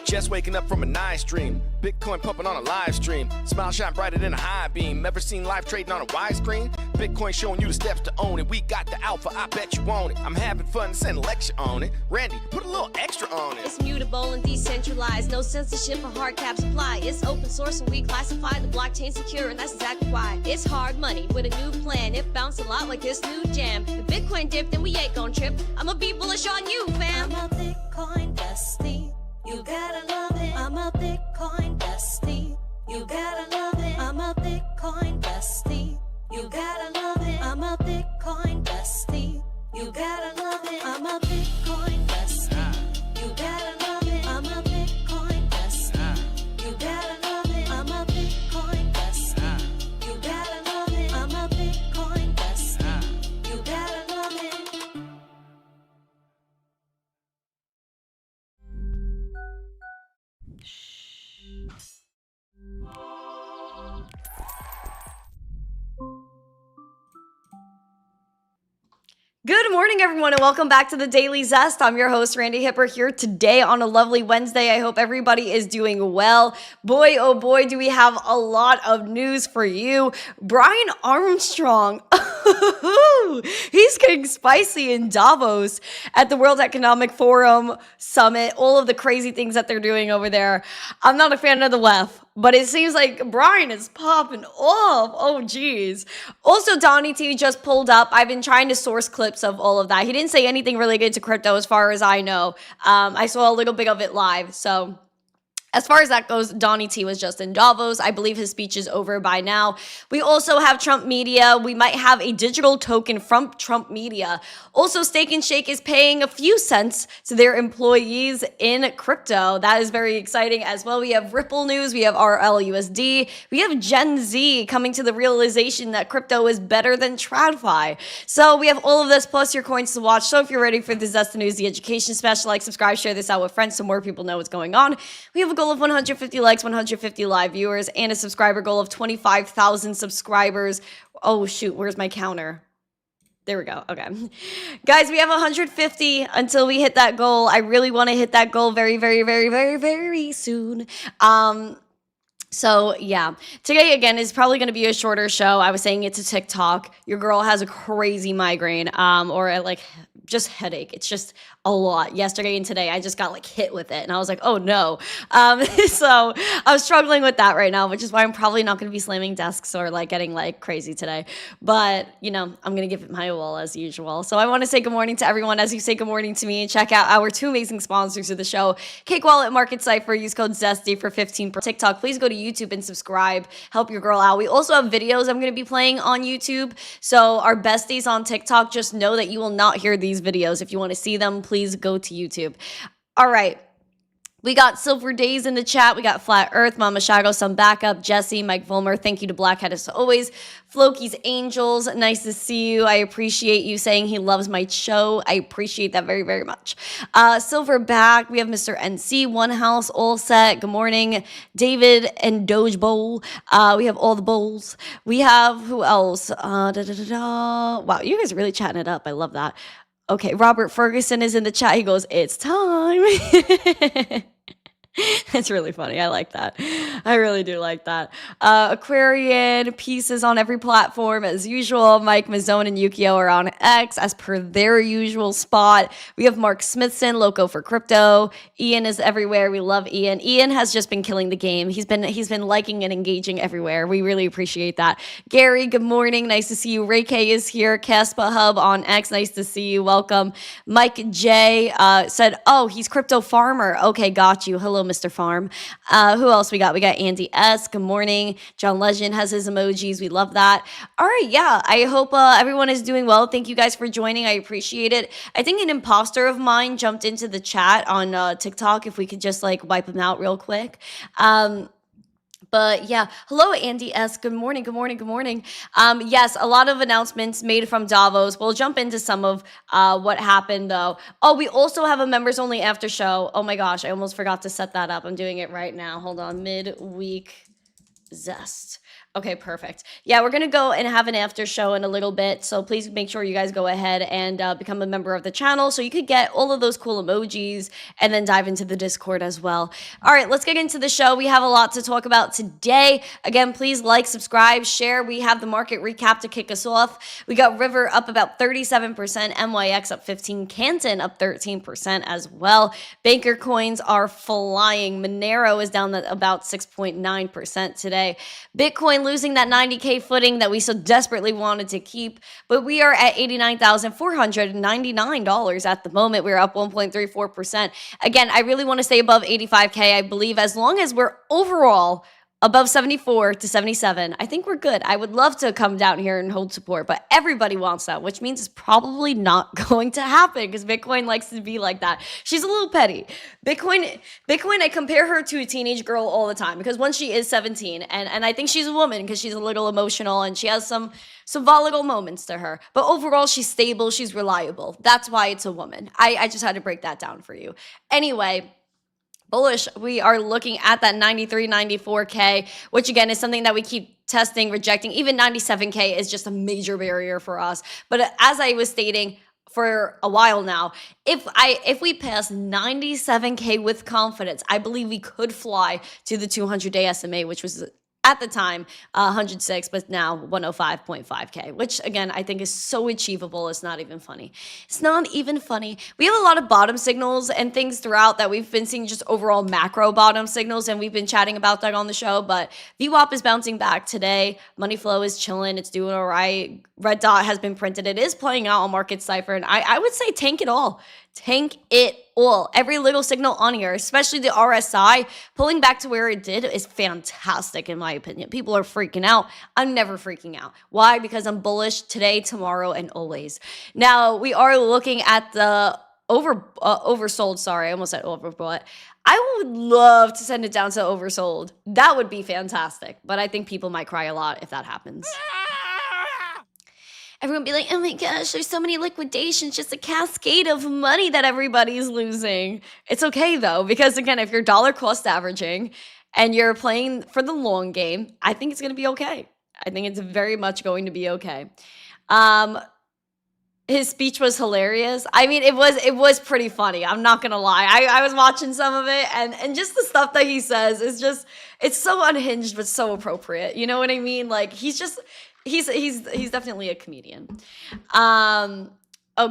Just waking up from a nice dream. Bitcoin pumping on a live stream. Smile shine brighter than a high beam. Ever seen live trading on a widescreen? Bitcoin showing you the steps to own it. We got the alpha, I bet you want it. I'm having fun, send a lecture on it. Randy, put a little extra on it. It's mutable and decentralized. No censorship or hard cap supply. It's open source and we classify the blockchain secure, and that's exactly why. It's hard money with a new plan. It bounced a lot like this new jam. If Bitcoin dipped, then we ain't gon' trip. I'ma be bullish on you, fam. I'm a Bitcoin bestie. You gotta love it. I'm a Bitcoin bestie. You gotta love it. I'm a Bitcoin bestie. You gotta love it. I'm a Bitcoin bestie. You gotta love it. I'm a Bitcoin bestie. You gotta love it. I'm a Bitcoin bestie. You gotta love it. I'm a Bitcoin bestie. You gotta love it. I'm a Bitcoin bestie. You gotta love it. Good morning, everyone, and welcome back to the Daily Zest. I'm your host, Randi Hipper, here today on a lovely Wednesday. I hope everybody is doing well. Boy, oh boy, do we have a lot of news for you. Brian Armstrong, he's getting spicy in Davos at the World Economic Forum Summit, all of the crazy things that they're doing over there. I'm not a fan of the left, but it seems like Brian is popping off. Oh, geez. Also, Donnie T just pulled up. I've been trying to source clips of all of that. He didn't say anything related to crypto as far as I know. I saw a little bit of it live. So as far as that goes, Donnie T was just in Davos. I believe his speech is over by now. We also have Trump Media. We might have a digital token from Trump Media. Also, Steak and Shake is paying a few cents to their employees in crypto. That is very exciting as well. We have Ripple news. We have RLUSD. We have Gen Z coming to the realization that crypto is better than TradFi. So we have all of this plus your coins to watch. So if you're ready for the Zest News, the education special, like, subscribe, share this out with friends so more people know what's going on. We have a goal of 150 likes, 150 live viewers, and a subscriber goal of 25,000 subscribers. Oh, shoot. Where's my counter? There we go. Okay. Guys, we have 150 until we hit that goal. I really want to hit that goal very, very, very, very, very soon. So yeah, today again is probably going to be a shorter show. I was saying it to TikTok. Your girl has a crazy migraine, or like just headache. It's just a lot. Yesterday and today, I just got like hit with it, and I was like, oh no. So I'm struggling with that right now, which is why I'm probably not going to be slamming desks or like getting like crazy today. But you know, I'm going to give it my all as usual. So I want to say good morning to everyone as you say good morning to me, and check out our two amazing sponsors of the show, Cake Wallet, Market Cipher. Use code ZESTY for 15%. TikTok, please go to YouTube and subscribe. Help your girl out. We also have videos I'm going to be playing on YouTube. So our besties on TikTok, just know that you will not hear these videos. If you want to see them, please go to YouTube. All right. We got Silver Days in the chat. We got Flat Earth, Mama Shago, Some Backup, Jesse, Mike Volmer. Thank you to Blackhead as always. Floki's Angels, nice to see you. I appreciate you saying he loves my show. I appreciate that very, very much. Silverback, we have Mr. NC, One House, All Set. Good morning. David and Doge Bowl. We have all the bowls. We have, who else? Wow, you guys are really chatting it up. I love that. Okay, Robert Ferguson is in the chat. He goes, it's time. It's really funny. I like that. I really do like that. Aquarian, pieces on every platform as usual. Mike Mazzone and Yukio are on X as per their usual spot. We have Mark Smithson, Loco for Crypto. Ian is everywhere. We love Ian. Ian has just been killing the game. He's been liking and engaging everywhere. We really appreciate that. Gary, good morning. Nice to see you. Ray K is here. Caspa Hub on X. Nice to see you. Welcome. Mike J said, oh, he's Crypto Farmer. Okay, got you. Hello, Mr. Farm. Who else we got? We got Andy S. Good morning. John Legend has his emojis. We love that. All right, yeah. I hope everyone is doing well. Thank you guys for joining. I appreciate it. I think an imposter of mine jumped into the chat on TikTok. If we could just like wipe him out real quick. But yeah, hello, Andy S. Good morning, good morning, good morning. Yes, a lot of announcements made from Davos. We'll jump into some of what happened, though. Oh, we also have a members-only after show. Oh my gosh, I almost forgot to set that up. I'm doing it right now. Hold on, midweek Zest. Okay, perfect. Yeah, we're going to go and have an after show in a little bit. So please make sure you guys go ahead and become a member of the channel so you could get all of those cool emojis and then dive into the Discord as well. All right, let's get into the show. We have a lot to talk about today. Again, please like, subscribe, share. We have the market recap to kick us off. We got River up about 37%, MYX up 15%, Canton up 13% as well. Banker coins are flying. Monero is down at about 6.9% today. Bitcoin losing that 90K footing that we so desperately wanted to keep, but we are at $89,499 at the moment. We're up 1.34%. Again, I really want to stay above 85K. I believe as long as we're overall above 74 to 77, I think we're good. I would love to come down here and hold support, but everybody wants that, which means it's probably not going to happen because Bitcoin likes to be like that. She's a little petty. Bitcoin, I compare her to a teenage girl all the time because once she is 17, and I think she's a woman because she's a little emotional and she has some volatile moments to her. But overall, she's stable, she's reliable. That's why it's a woman. I just had to break that down for you. Anyway, bullish, we are looking at that 93, 94K, which again is something that we keep testing, rejecting. Even 97K is just a major barrier for us. But as I was stating for a while now, if we pass 97K with confidence, I believe we could fly to the 200-day SMA, which was at the time 106, but now 105.5K, which again, I think is so achievable. It's not even funny. It's not even funny. We have a lot of bottom signals and things throughout that we've been seeing, just overall macro bottom signals, and we've been chatting about that on the show, but VWAP is bouncing back today. Money flow is chilling. It's doing all right. Red dot has been printed. It is playing out on market Cipher, and I would say tank it all. Tank it all. Every little signal on here, especially the RSI, pulling back to where it did is fantastic in my opinion. People are freaking out. I'm never freaking out. Why? Because I'm bullish today, tomorrow, and always. Now, we are looking at the oversold. Sorry, I almost said overbought. I would love to send it down to oversold. That would be fantastic, but I think people might cry a lot if that happens. Everyone be like, oh my gosh, there's so many liquidations, just a cascade of money that everybody's losing. It's okay though, because again, if you're dollar cost averaging and you're playing for the long game, I think it's going to be okay. I think it's very much going to be okay. His speech was hilarious. I mean, it was pretty funny. I'm not going to lie. I was watching some of it and just the stuff that he says is just, it's so unhinged, but so appropriate. You know what I mean? Like he's definitely a comedian. Oh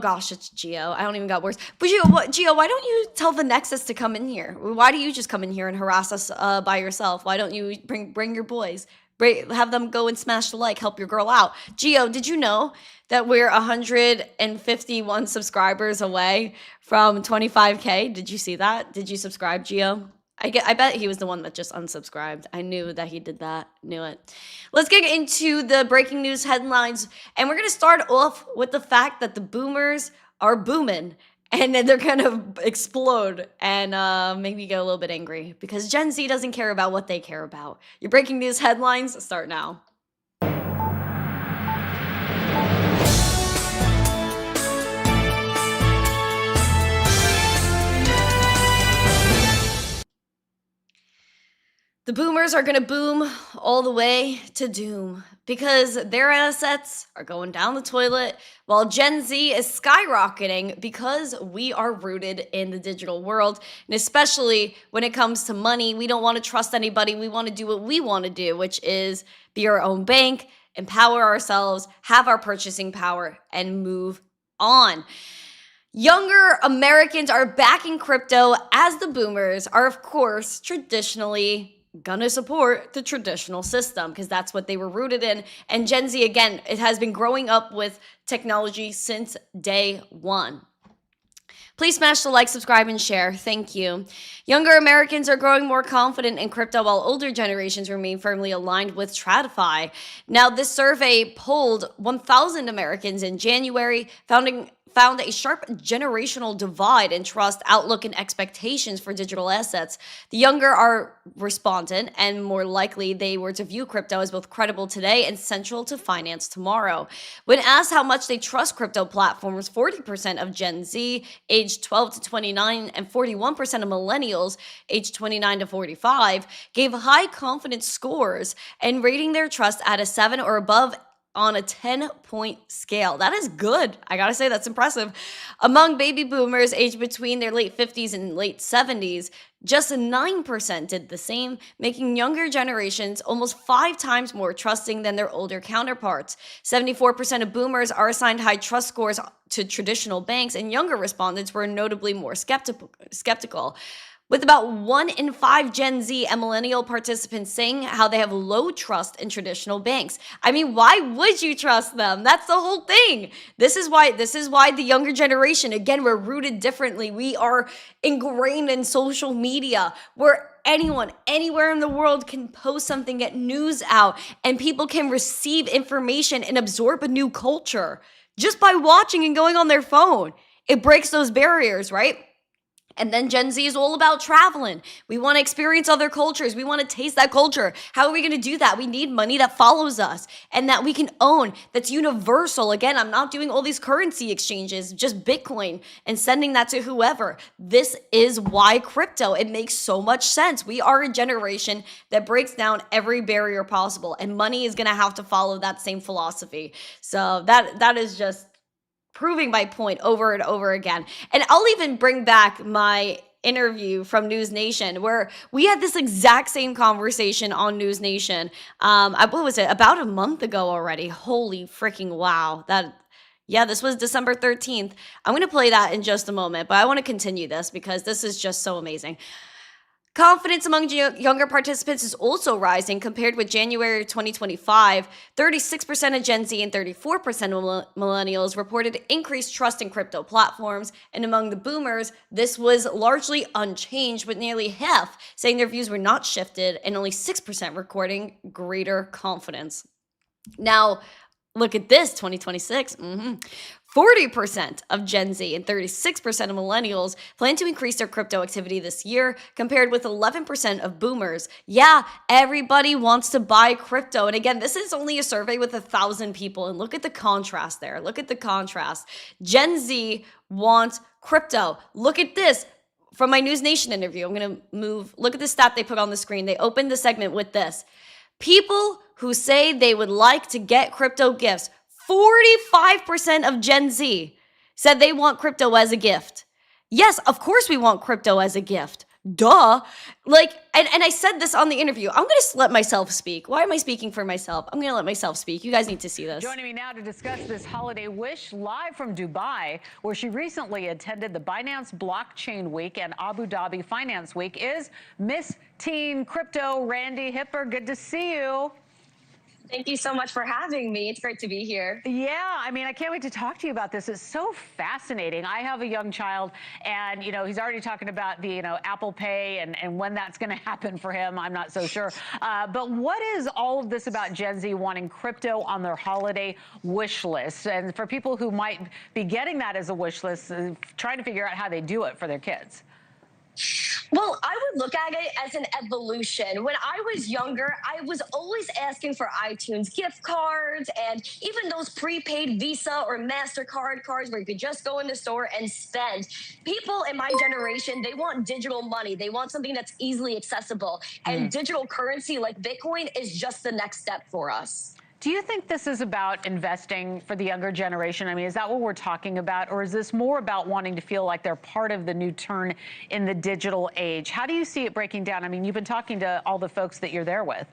gosh, it's Gio. I don't even got words. But Gio, why don't you tell the Nexus to come in here? Why do you just come in here and harass us by yourself? Why don't you bring your boys? Have them go and smash the like, help your girl out. Gio, did you know that we're 151 subscribers away from 25K? Did you see that? Did you subscribe, Gio? I bet he was the one that just unsubscribed. I knew that he did that. Knew it. Let's get into the breaking news headlines. And we're going to start off with the fact that the boomers are booming. And then they're going to explode and make me get a little bit angry. Because Gen Z doesn't care about what they care about. Your breaking news headlines start now. The boomers are going to boom all the way to doom because their assets are going down the toilet while Gen Z is skyrocketing because we are rooted in the digital world. And especially when it comes to money, we don't want to trust anybody. We want to do what we want to do, which is be our own bank, empower ourselves, have our purchasing power, and move on. Younger Americans are backing crypto as the boomers are, of course, traditionally gonna support the traditional system because that's what they were rooted in. And Gen Z, again, it has been growing up with technology since day one. Please smash the like, subscribe, and share. Thank you. Younger Americans are growing more confident in crypto while older generations remain firmly aligned with TradFi. Now, this survey polled 1,000 Americans in January, found a sharp generational divide in trust, outlook, and expectations for digital assets. The younger are respondent, and more likely they were to view crypto as both credible today and central to finance tomorrow. When asked how much they trust crypto platforms, 40% of Gen Z, aged 12 to 29, and 41% of millennials, aged 29 to 45, gave high confidence scores and rating their trust at a 7 or above on a 10-point scale. That is good. I gotta say, that's impressive. Among baby boomers aged between their late 50s and late 70s, just 9% did the same, making younger generations almost 5 times more trusting than their older counterparts. 74% of boomers are assigned high trust scores to traditional banks, and younger respondents were notably more skeptical. With about 1 in 5 Gen Z and millennial participants saying how they have low trust in traditional banks. I mean, why would you trust them? That's the whole thing. This is why the younger generation, again, we're rooted differently. We are ingrained in social media where anyone, anywhere in the world can post something, get news out, and people can receive information and absorb a new culture just by watching and going on their phone. It breaks those barriers, right? And then Gen Z is all about traveling. We want to experience other cultures. We want to taste that culture. How are we going to do that? We need money that follows us and that we can own, that's universal. Again, I'm not doing all these currency exchanges, just Bitcoin and sending that to whoever. This is why crypto, it makes so much sense. We are a generation that breaks down every barrier possible, and money is going to have to follow that same philosophy. So that is just proving my point over and over again. And I'll even bring back my interview from NewsNation where we had this exact same conversation on NewsNation. What was it? About a month ago already. Holy freaking wow. This was December 13th. I'm going to play that in just a moment, but I want to continue this because this is just so amazing. Confidence among younger participants is also rising compared with January 2025. 36% of Gen Z and 34% of millennials reported increased trust in crypto platforms. And among the boomers, this was largely unchanged, with nearly half saying their views were not shifted and only 6% recording greater confidence. Now, look at this, 2026. 40% of Gen Z and 36% of millennials plan to increase their crypto activity this year, compared with 11% of boomers. Yeah, everybody wants to buy crypto. And again, this is only a survey with 1,000 people. And look at the contrast there. Look at the contrast. Gen Z wants crypto. Look at this. From my NewsNation interview, I'm going to move. Look at the stat they put on the screen. They opened the segment with this. People who say they would like to get crypto gifts. 45% of Gen Z said they want crypto as a gift. Yes, of course we want crypto as a gift. Duh. And I said this on the interview. I'm going to let myself speak. Why am I speaking for myself? I'm going to let myself speak. You guys need to see this. Joining me now to discuss this holiday wish live from Dubai, where she recently attended the Binance Blockchain Week and Abu Dhabi Finance Week, is missteencrypto Randi Hipper. Good to see you. Thank you so much for having me. It's great to be here. Yeah, I mean, I can't wait to talk to you about this. It's so fascinating. I have a young child, and, he's already talking about the, Apple Pay and when that's going to happen for him. I'm not so sure. But what is all of this about Gen Z wanting crypto on their holiday wish list? And for people who might be getting that as a wish list, trying to figure out how they do it for their kids. Well, I would look at it as an evolution. When I was younger, I was always asking for iTunes gift cards and even those prepaid Visa or MasterCard cards where you could just go in the store and spend. People in my generation, they want digital money. They want something that's easily accessible. And digital currency like Bitcoin is just the next step for us. Do you think this is about investing for the younger generation? I mean, is that what we're talking about? Or is this more about wanting to feel like they're part of the new turn in the digital age? How do you see it breaking down? I mean, you've been talking to all the folks that you're there with.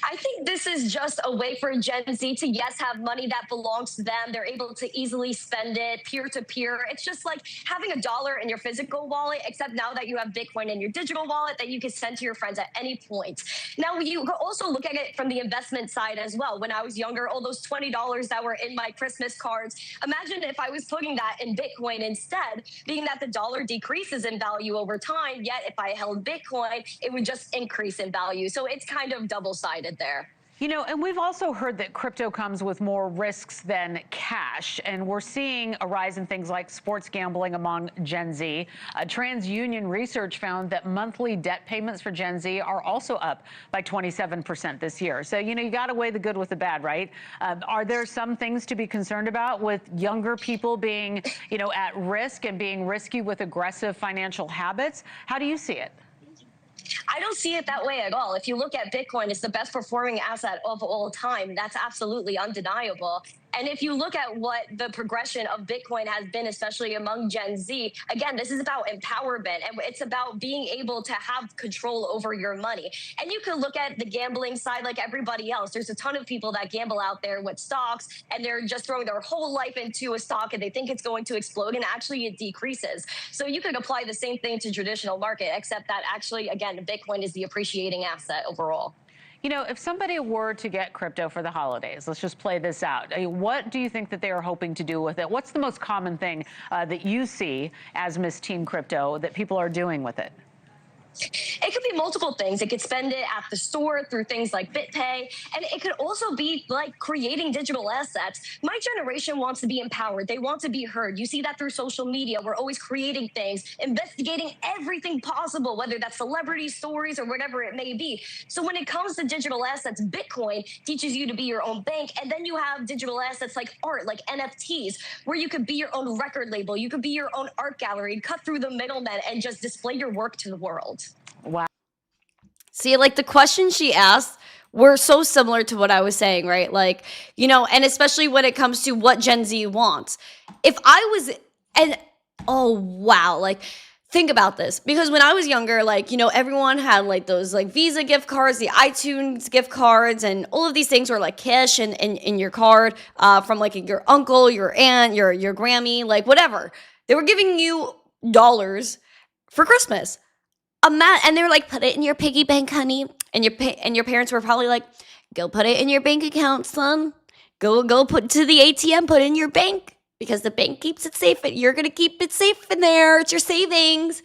I think this is just a way for Gen Z to, yes, have money that belongs to them. They're able to easily spend it peer-to-peer. It's just like having $1 in your physical wallet, except now that you have Bitcoin in your digital wallet that you can send to your friends at any point. Now, you can also look at it from the investment side as well. When I was younger, all those $20 that were in my Christmas cards, imagine if I was putting that in Bitcoin instead, being that the dollar decreases in value over time, yet if I held Bitcoin, it would just increase in value. So it's kind of double-sided there. You know, and we've also heard that crypto comes with more risks than cash, and we're seeing a rise in things like sports gambling among Gen Z. TransUnion research found that monthly debt payments for Gen Z are also up by 27% this year. So, you know, you got to weigh the good with the bad, right? Are there some things to be concerned about with younger people being, you know, at risk and being risky with aggressive financial habits? How do you see it? I don't see it that way at all. If you look at Bitcoin, it's the best performing asset of all time. That's absolutely undeniable. And if you look at what the progression of Bitcoin has been, especially among Gen Z, again, this is about empowerment, and it's about being able to have control over your money. And you can look at the gambling side like everybody else. There's a ton of people that gamble out there with stocks, and they're just throwing their whole life into a stock, and they think it's going to explode, and actually it decreases. So you could apply the same thing to traditional market, except that actually, again, Bitcoin is the appreciating asset overall. You know, if somebody were to get crypto for the holidays, let's just play this out. What do you think that they are hoping to do with it? What's the most common thing that you see as Miss Teen Crypto that people are doing with it? It could be multiple things. It could spend it at the store through things like BitPay, and it could also be like creating digital assets. My generation wants to be empowered. They want to be heard. You see that through social media. We're always creating things, investigating everything possible, whether that's celebrity stories or whatever it may be. So when it comes to digital assets, Bitcoin teaches you to be your own bank, and then you have digital assets like art, like NFTs, where you could be your own record label. You could be your own art gallery, cut through the middlemen, and just display your work to the world. Wow. See, like the questions she asked were so similar to what I was saying, right? Like, you know, and especially when it comes to what Gen Z wants. If I was, and oh, wow, like, think about this. Because when I was younger, like, you know, everyone had like those like Visa gift cards, the iTunes gift cards, and all of these things were like cash in your card from like your uncle, your aunt, your Grammy, like whatever. They were giving you dollars for Christmas. And they were like, put it in your piggy bank, honey. And your parents were probably like, go put it in your bank account, son. Go put to the ATM, put it in your bank. Because the bank keeps it safe. You're going to keep it safe in there. It's your savings.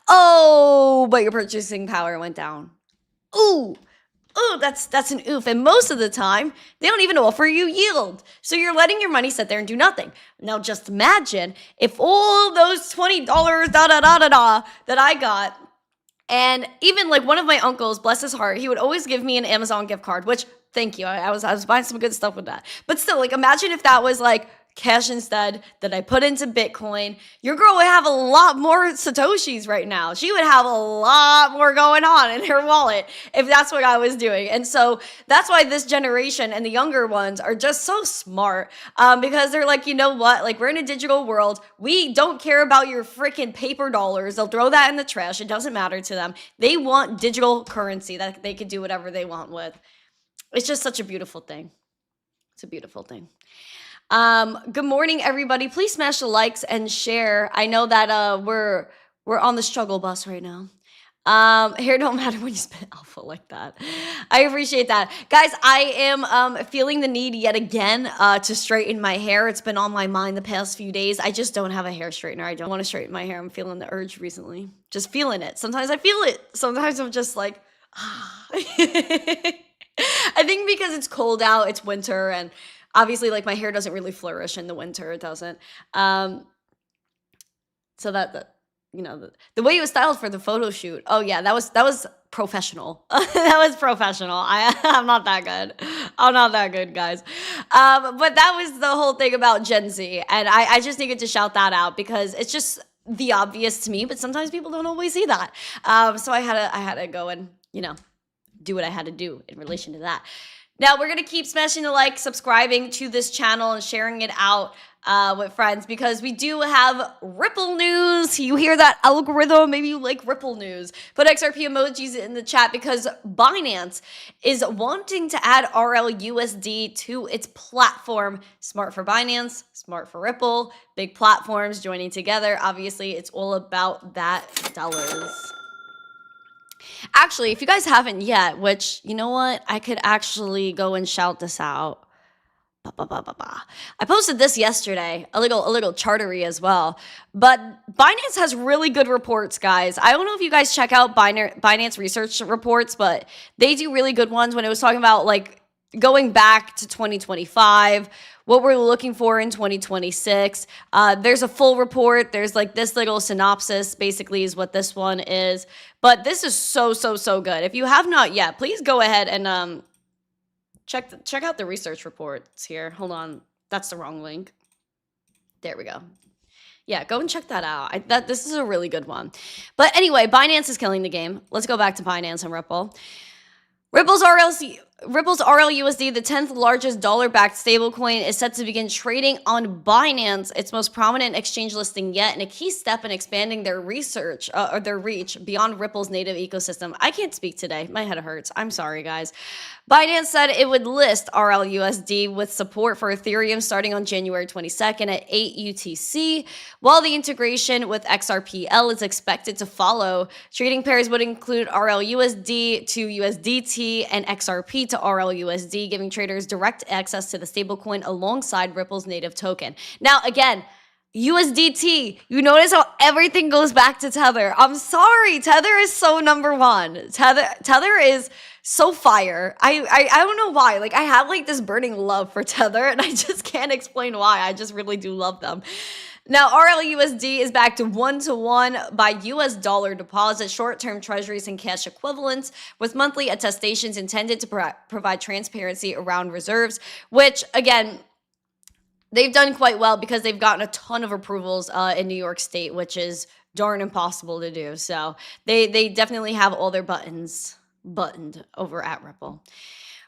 Oh, but your purchasing power went down. Ooh, that's an oof. And most of the time, they don't even offer you yield. So you're letting your money sit there and do nothing. Now just imagine if all those $20 that I got, and even like one of my uncles, bless his heart, he would always give me an Amazon gift card, which thank you. I was buying some good stuff with that. But still, like imagine if that was like cash instead that I put into Bitcoin. Your girl would have a lot more Satoshis right now. She would have a lot more going on in her wallet if that's what I was doing. And so that's why this generation and the younger ones are just so smart because they're like, you know what? Like we're in a digital world. We don't care about your freaking paper dollars. They'll throw that in the trash. It doesn't matter to them. They want digital currency that they could do whatever they want with. It's just such a beautiful thing. It's a beautiful thing. Good morning, everybody. Please smash the likes and share. I know that we're on the struggle bus right now. Hair don't matter when you spit alpha like that. I appreciate that. Guys, I am feeling the need yet again to straighten my hair. It's been on my mind the past few days. I just don't have a hair straightener. I don't want to straighten my hair. I'm feeling the urge recently. Just feeling it. Sometimes I feel it. Sometimes I'm just like, ah. I think because it's cold out, it's winter, and obviously, like, my hair doesn't really flourish in the winter. It doesn't. So that you know, the way it was styled for the photo shoot. Oh, yeah, that was professional. That was professional. I'm not that good. I'm not that good, guys. But that was the whole thing about Gen Z. And I just needed to shout that out because it's just the obvious to me. But sometimes people don't always see that. So I had to go and, you know, do what I had to do in relation to that. Now, we're going to keep smashing the like, subscribing to this channel, and sharing it out with friends because we do have Ripple news. You hear that algorithm? Maybe you like Ripple news. Put XRP emojis in the chat because Binance is wanting to add RLUSD to its platform. Smart for Binance, smart for Ripple, big platforms joining together. Obviously, it's all about that dollars. Actually, if you guys haven't yet, which, you know what? I could actually go and shout this out. I posted this yesterday, a little chartery as well. But Binance has really good reports, guys. I don't know if you guys check out Binance research reports, but they do really good ones when it was talking about, like, going back to 2025, what we're looking for in 2026. There's a full report. There's like this little synopsis, basically, is what this one is. But this is so good. If you have not yet, please go ahead and check out the research reports here. Hold on, that's the wrong link. There we go. Yeah, go and check that out. This is a really good one. But anyway, Binance is killing the game. Let's go back to Binance and Ripple. Ripple's RLUSD, the 10th largest dollar-backed stablecoin, is set to begin trading on Binance, its most prominent exchange listing yet, and a key step in expanding their reach beyond Ripple's native ecosystem. I can't speak today. My head hurts. I'm sorry, guys. Binance said it would list RLUSD with support for Ethereum starting on January 22nd at 8 UTC, while the integration with XRPL is expected to follow. Trading pairs would include RLUSD to USDT and XRP to RLUSD, giving traders direct access to the stablecoin alongside Ripple's native token. Now, again, USDT, you notice how everything goes back to Tether. I'm sorry, Tether is so number one. Tether is so fire. I don't know why. Like, I have like this burning love for Tether, and I just can't explain why. I just really do love them. Now, RLUSD is backed 1-to-1 by US dollar deposits, short-term treasuries, and cash equivalents, with monthly attestations intended to provide transparency around reserves, which, again, they've done quite well because they've gotten a ton of approvals in New York State, which is darn impossible to do. So they definitely have all their buttons buttoned over at Ripple.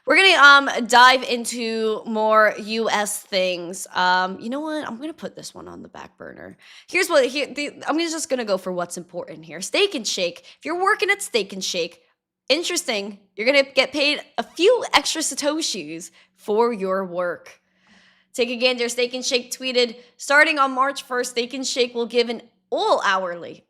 We're gonna dive into more US things. You know what? I'm gonna put this one on the back burner. I'm just gonna go for what's important here. Steak and Shake. If you're working at Steak and Shake, interesting. You're gonna get paid a few extra satoshis for your work. Take a gander. Steak and Shake tweeted, starting on March 1st, Steak and Shake will give all hourly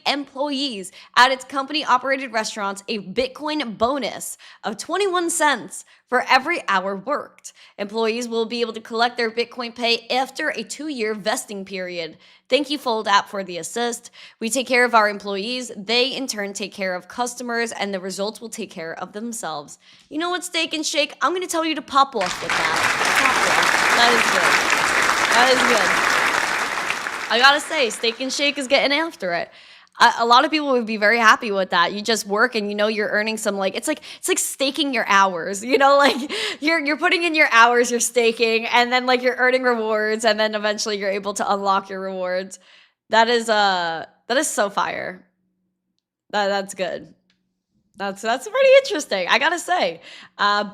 employees at its company-operated restaurants a Bitcoin bonus of 21 cents for every hour worked. Employees will be able to collect their Bitcoin pay after a 2-year vesting period. Thank you, Fold app, for the assist. We take care of our employees. They, in turn, take care of customers, and the results will take care of themselves. You know what, Steak and Shake? I'm going to tell you to pop off with that. That is good. I gotta say, Steak and Shake is getting after it. A lot of people would be very happy with that. You just work and you know you're earning some, like, it's like staking your hours, you know, like you're putting in your hours, you're staking, and then like you're earning rewards, and then eventually you're able to unlock your rewards. That is so fire. That's good. That's pretty interesting, I gotta say.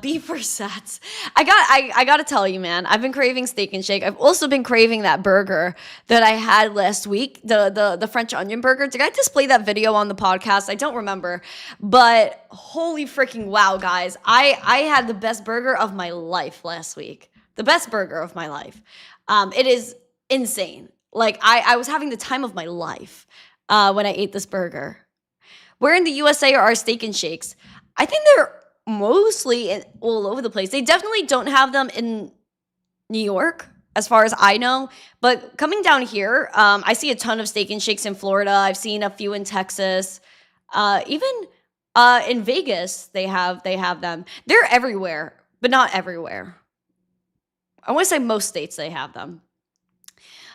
Beaver sets. I gotta tell you, man, I've been craving Steak and Shake. I've also been craving that burger that I had last week, the French onion burger. Did I display that video on the podcast? I don't remember, but holy freaking wow, guys. I had the best burger of my life last week. The best burger of my life. It is insane. Like, I was having the time of my life when I ate this burger. Where in the USA are our Steak and Shakes? I think they're mostly all over the place. They definitely don't have them in New York, as far as I know. But coming down here, I see a ton of Steak and Shakes in Florida. I've seen a few in Texas. Even in Vegas, they have them. They're everywhere, but not everywhere. I want to say most states they have them.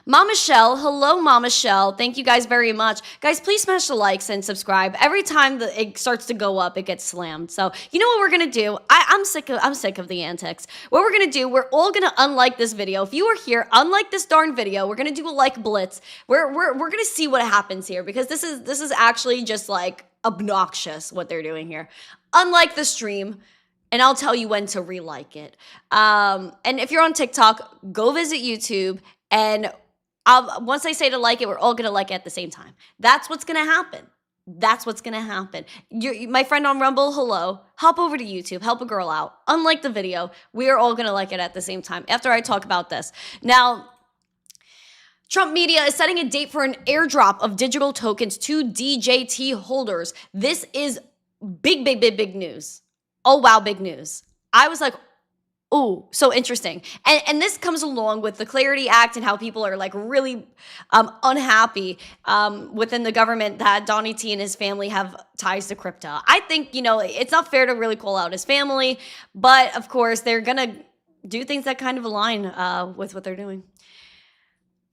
Mama Shell, hello Mama Shell. Thank you guys very much. Guys, please smash the likes and subscribe. Every time it starts to go up, it gets slammed. So you know what we're gonna do? I'm sick of the antics. What we're gonna do, we're all gonna unlike this video. If you are here, unlike this darn video, we're gonna do a like blitz. We're gonna see what happens here, because this is actually just like obnoxious what they're doing here. Unlike the stream, and I'll tell you when to re-like it. And if you're on TikTok, go visit YouTube, and once I say to like it, we're all gonna like it at the same time. That's what's gonna happen. That's what's gonna happen. My friend on Rumble, hello. Hop over to YouTube, help a girl out. Unlike the video, we are all gonna like it at the same time after I talk about this. Now, Trump media is setting a date for an airdrop of digital tokens to DJT holders. This is big news. Oh wow, big news. I was like, Oh, so interesting. And this comes along with the Clarity Act and how people are like really unhappy within the government that Donnie T and his family have ties to crypto. I think, it's not fair to really call out his family, but of course they're going to do things that kind of align with what they're doing.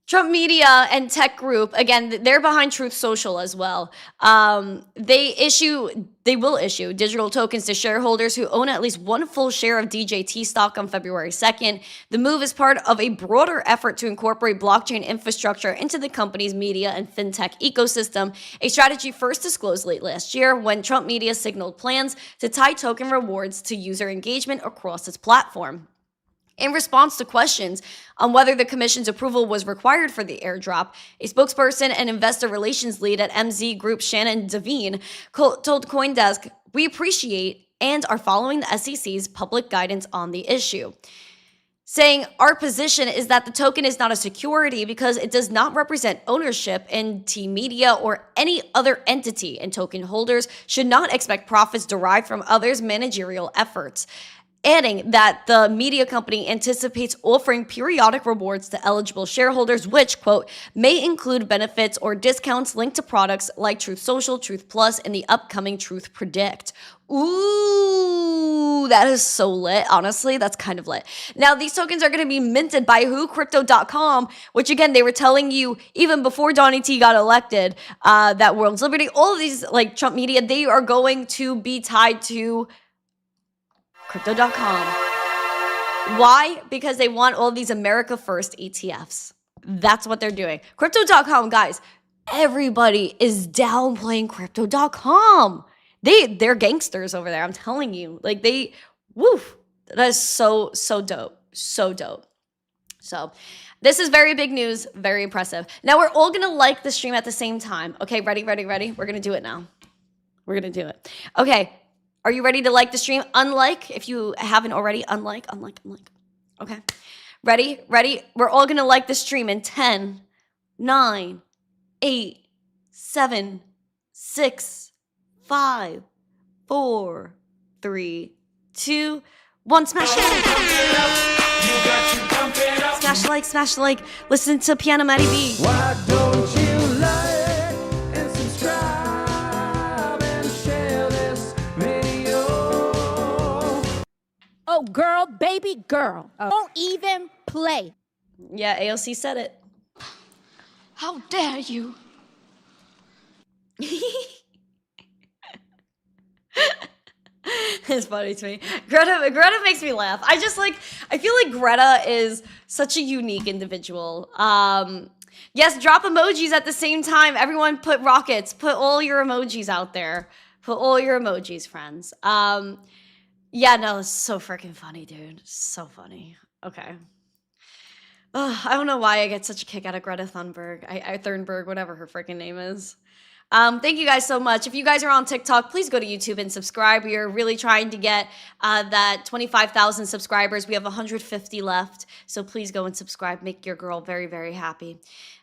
Trump Media and Tech Group, again, they're behind Truth Social as well. They will issue digital tokens to shareholders who own at least one full share of DJT stock on February 2nd. The move is part of a broader effort to incorporate blockchain infrastructure into the company's media and fintech ecosystem, a strategy first disclosed late last year when Trump Media signaled plans to tie token rewards to user engagement across its platform. In response to questions on whether the commission's approval was required for the airdrop, a spokesperson and investor relations lead at MZ Group, Shannon Devine, told CoinDesk, "We appreciate and are following the SEC's public guidance on the issue," saying, "Our position is that the token is not a security because it does not represent ownership in T Media or any other entity, and token holders should not expect profits derived from others' managerial efforts." Adding that the media company anticipates offering periodic rewards to eligible shareholders, which, quote, may include benefits or discounts linked to products like Truth Social, Truth Plus, and the upcoming Truth Predict. Ooh, that is so lit. Honestly, that's kind of lit. Now, these tokens are going to be minted by whocrypto.com, which again, they were telling you even before Donnie T got elected, that World's Liberty, all of these like Trump Media, they are going to be tied to Crypto.com. Why? Because they want all these America First ETFs. That's what they're doing. Crypto.com, guys, everybody is downplaying Crypto.com. They're gangsters over there, I'm telling you. Like that is so dope. So dope. So this is very big news, very impressive. Now we're all gonna like the stream at the same time. Okay, ready? We're gonna do it now. We're gonna do it. Okay. Are you ready to like the stream? Unlike, if you haven't already, unlike. Okay. Ready? We're all going to like the stream in 10, 9, 8, 7, 6, 5, 4, 3, 2, 1. Smash it. Smash the like. Listen to Piano Matty B. Why don't you like and subscribe and share this video? Oh, girl, baby girl. Don't even play. Yeah, AOC said it. How dare you? It's funny to me. Greta makes me laugh. I feel like Greta is such a unique individual. Yes, drop emojis at the same time. Everyone put rockets. Put all your emojis out there. Put all your emojis, friends. Yeah, no, it's so freaking funny, dude. So funny. Okay. I don't know why I get such a kick out of Greta Thunberg, whatever her freaking name is. Thank you guys so much. If you guys are on TikTok, please go to YouTube and subscribe. We are really trying to get that 25,000 subscribers. We have 150 left. So please go and subscribe. Make your girl very, very happy.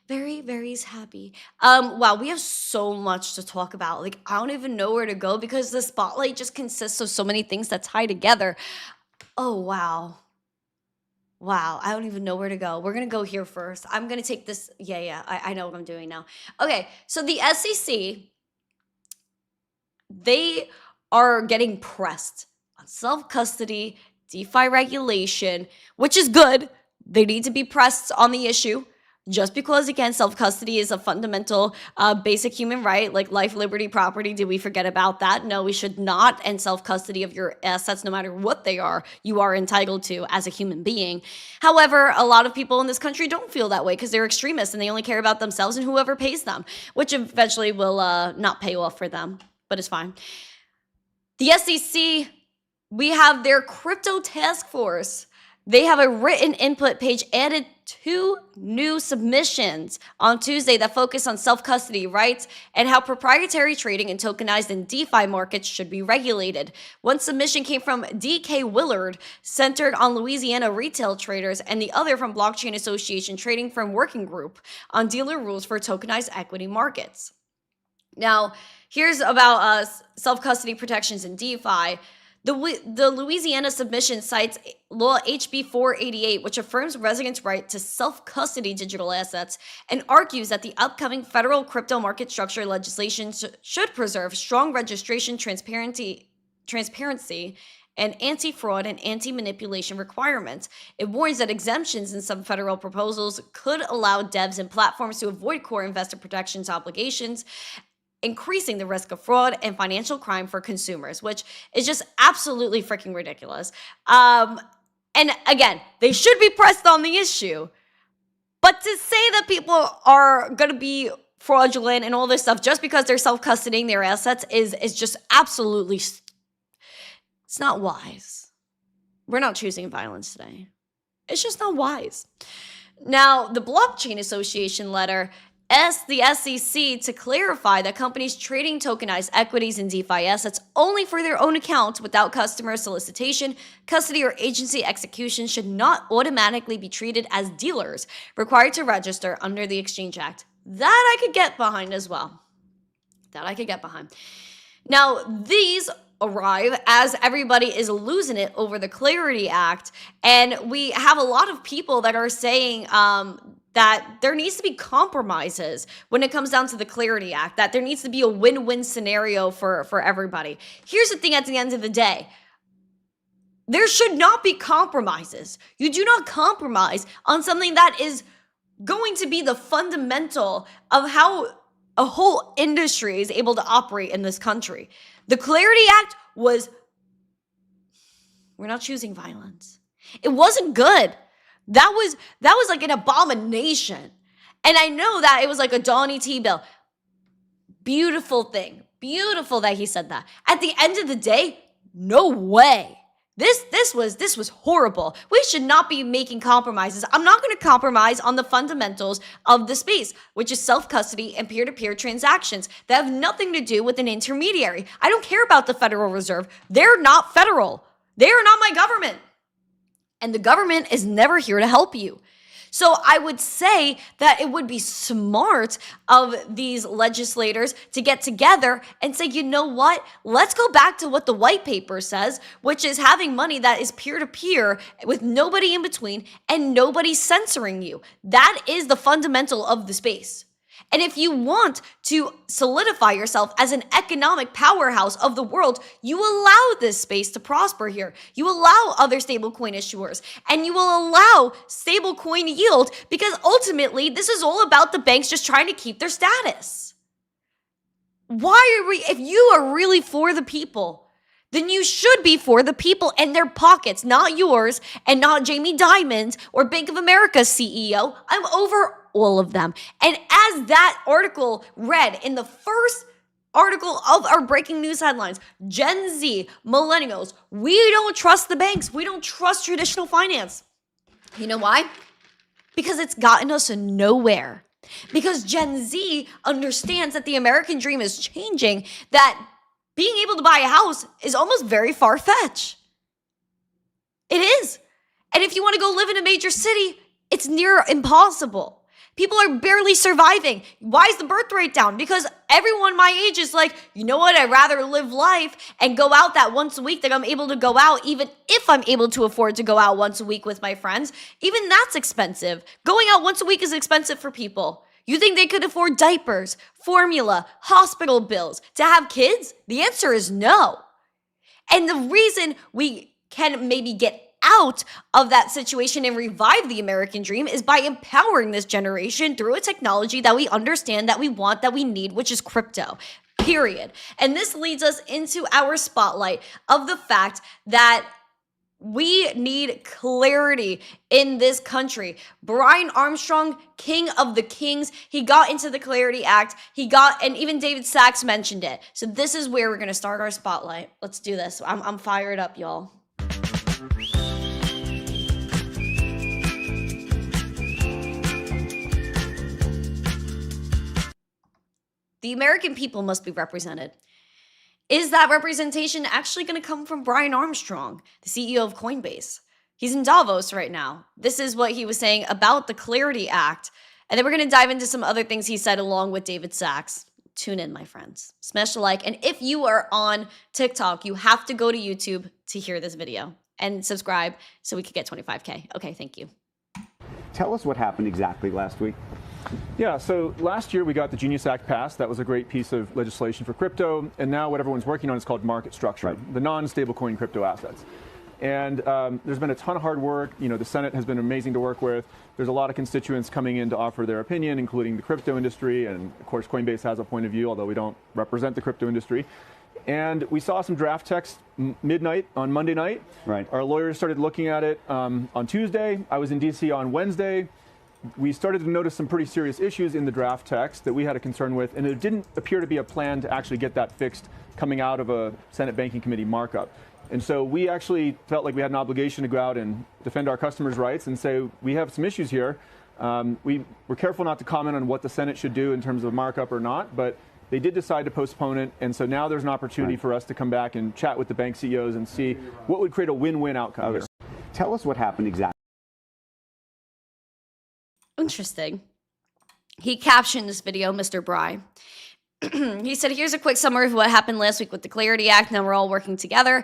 Very, very happy. Wow, we have so much to talk about. Like, I don't even know where to go because the spotlight just consists of so many things that tie together. Oh, wow. Wow, I don't even know where to go. We're going to go here first. I'm going to take this. Yeah, I know what I'm doing now. Okay, so the SEC, they are getting pressed on self-custody, DeFi regulation, which is good. They need to be pressed on the issue. Just because, again, self-custody is a fundamental basic human right, like life, liberty, property. Did we forget about that? No, we should not. And self-custody of your assets, no matter what they are, you are entitled to as a human being. However, a lot of people in this country don't feel that way because they're extremists and they only care about themselves and whoever pays them, which eventually will not pay off for them, but it's fine. The SEC, we have their crypto task force. They have a written input page added 2 new submissions on Tuesday that focus on self-custody rights and how proprietary trading in tokenized and DeFi markets should be regulated. One submission came from DK Willard, centered on Louisiana retail traders, and the other from Blockchain Association Trading Firm Working Group on dealer rules for tokenized equity markets. Now, here's about self-custody protections in DeFi. The Louisiana submission cites Law HB 488, which affirms residents' right to self-custody digital assets and argues that the upcoming federal crypto market structure legislation should preserve strong registration transparency, and anti-fraud and anti-manipulation requirements. It warns that exemptions in some federal proposals could allow devs and platforms to avoid core investor protections obligations, increasing the risk of fraud and financial crime for consumers, which is just absolutely freaking ridiculous. And again, they should be pressed on the issue. But to say that people are going to be fraudulent and all this stuff just because they're self-custodying their assets is just absolutely, it's not wise. We're not choosing violence today. It's just not wise. Now, the Blockchain Association letter asked the SEC to clarify that companies trading tokenized equities and DeFi assets only for their own accounts without customer solicitation, custody, or agency execution should not automatically be treated as dealers required to register under the Exchange Act. That I could get behind as well. Now, these arrive as everybody is losing it over the Clarity Act, and we have a lot of people that are saying that there needs to be compromises when it comes down to the Clarity Act, that there needs to be a win-win scenario for everybody. Here's the thing at the end of the day. There should not be compromises. You do not compromise on something that is going to be the fundamental of how a whole industry is able to operate in this country. The Clarity Act was, we're not choosing violence. It wasn't good. That was like an abomination. And I know that it was like a Donnie T bill. Beautiful thing. Beautiful that he said that. At the end of the day, no way. This was horrible. We should not be making compromises. I'm not going to compromise on the fundamentals of the space, which is self-custody and peer-to-peer transactions that have nothing to do with an intermediary. I don't care about the Federal Reserve. They're not federal. They are not my government. And the government is never here to help you. So I would say that it would be smart of these legislators to get together and say, you know what? Let's go back to what the white paper says, which is having money that is peer-to-peer with nobody in between and nobody censoring you. That is the fundamental of the space. And if you want to solidify yourself as an economic powerhouse of the world, you allow this space to prosper here. You allow other stablecoin issuers, and you will allow stablecoin yield, because ultimately this is all about the banks just trying to keep their status. If you are really for the people, then you should be for the people and their pockets, not yours and not Jamie Dimon's or Bank of America's CEO. I'm over all of them. And as that article read in the first article of our breaking news headlines, Gen Z, millennials, we don't trust the banks. We don't trust traditional finance. You know why? Because it's gotten us nowhere. Because Gen Z understands that the American dream is changing, that being able to buy a house is almost very far-fetched. It is. And if you want to go live in a major city, it's near impossible. People are barely surviving. Why is the birth rate down? Because everyone my age is like, you know what? I'd rather live life and go out that once a week that I'm able to go out, even if I'm able to afford to go out once a week with my friends. Even that's expensive. Going out once a week is expensive for people. You think they could afford diapers, formula, hospital bills to have kids? The answer is no. And the reason we can maybe get out of that situation and revive the American dream is by empowering this generation through a technology that we understand, that we want, that we need, which is crypto, period. And this leads us into our spotlight of the fact that we need clarity in this country. Brian Armstrong, king of the kings, he got into the Clarity Act. And even David Sachs mentioned it. So this is where we're going to start our spotlight. Let's do this. I'm fired up, y'all. The American people must be represented. Is that representation actually going to come from Brian Armstrong, the CEO of Coinbase? He's in Davos right now. This is what he was saying about the Clarity Act. And then we're going to dive into some other things he said along with David Sachs. tune in, my friends. Smash the like. And if you are on TikTok, you have to go to YouTube to hear this video and subscribe so we could get 25K. Okay, thank you. Tell us what happened exactly last week. Yeah, so last year we got the Genius Act passed. That was a great piece of legislation for crypto. And now what everyone's working on is called market structure, the non-stablecoin crypto assets. And there's been a ton of hard work. You know, the Senate has been amazing to work with. There's a lot of constituents coming in to offer their opinion, including the crypto industry. And of course, Coinbase has a point of view, although we don't represent the crypto industry. And we saw some draft text midnight on Monday night. Right. Our lawyers started looking at it on Tuesday. I was in DC on Wednesday. We started to notice some pretty serious issues in the draft text that we had a concern with, and it didn't appear to be a plan to actually get that fixed coming out of a Senate Banking Committee markup. And so we actually felt like we had an obligation to go out and defend our customers' rights and say, we have some issues here. We were careful not to comment on what the Senate should do in terms of markup or not, but they did decide to postpone it. And so now there's an opportunity for us to come back and chat with the bank CEOs and see what would create a win-win outcome here. Tell us what happened exactly. Interesting. He captioned this video, Mr. Bry. He said, here's a quick summary of what happened last week with the Clarity Act. Now we're all working together.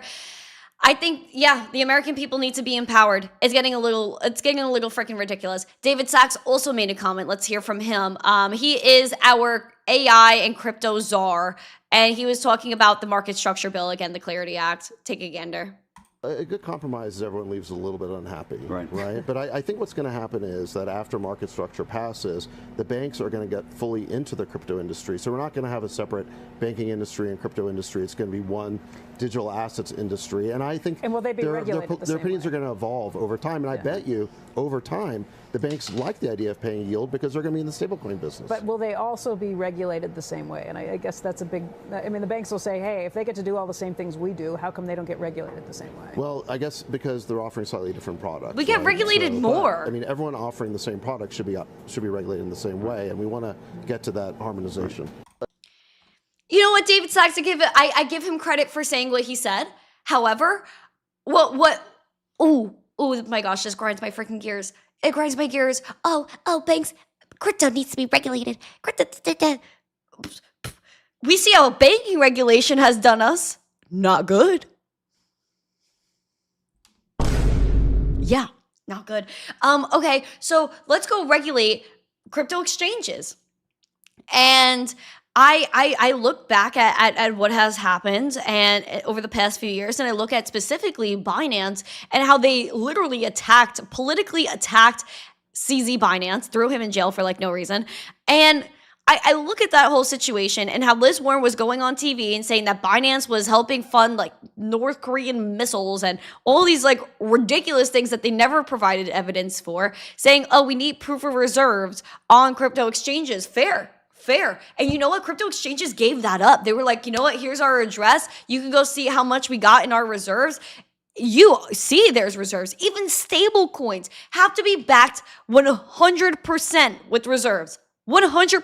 I think, yeah, the American people need to be empowered. It's getting a little freaking ridiculous. David Sachs also made a comment. Let's hear from him. He is our AI and crypto czar, and he was talking about the market structure bill, again, the Clarity Act. Take a gander. A good compromise is everyone leaves a little bit unhappy, right? But I think what's going to happen is that after market structure passes, the banks are going to get fully into the crypto industry. So we're not going to have a separate banking industry and crypto industry. It's going to be one digital assets industry. And I think will they be regulated their opinions are going to evolve over time. And I bet you, over time, the banks like the idea of paying yield because they're going to be in the stablecoin business. But will they also be regulated the same way? And I guess that's a big, I mean, the banks will say, hey, if they get to do all the same things we do, how come they don't get regulated the same way? Well, I guess because they're offering slightly different products. We get regulated more. But, I mean, everyone offering the same product should be regulated in the same way, and we want to get to that harmonization. You know what, David Sachs, I give him credit for saying what he said. However, oh my gosh, this grinds my freaking gears. It grinds my gears. Oh, banks, crypto needs to be regulated. We see how banking regulation has done us. Not good. Yeah, not good. Okay, so let's go regulate crypto exchanges. And I look back at what has happened and over the past few years, and I look at specifically Binance and how they literally politically attacked CZ Binance, threw him in jail for like no reason. And I look at that whole situation and how Liz Warren was going on TV and saying that Binance was helping fund like North Korean missiles and all these like ridiculous things that they never provided evidence for, saying, oh, we need proof of reserves on crypto exchanges. Fair. And you know what? Crypto exchanges gave that up. They were like, you know what? Here's our address. You can go see how much we got in our reserves. You see there's reserves. Even stable coins have to be backed 100% with reserves. 100%,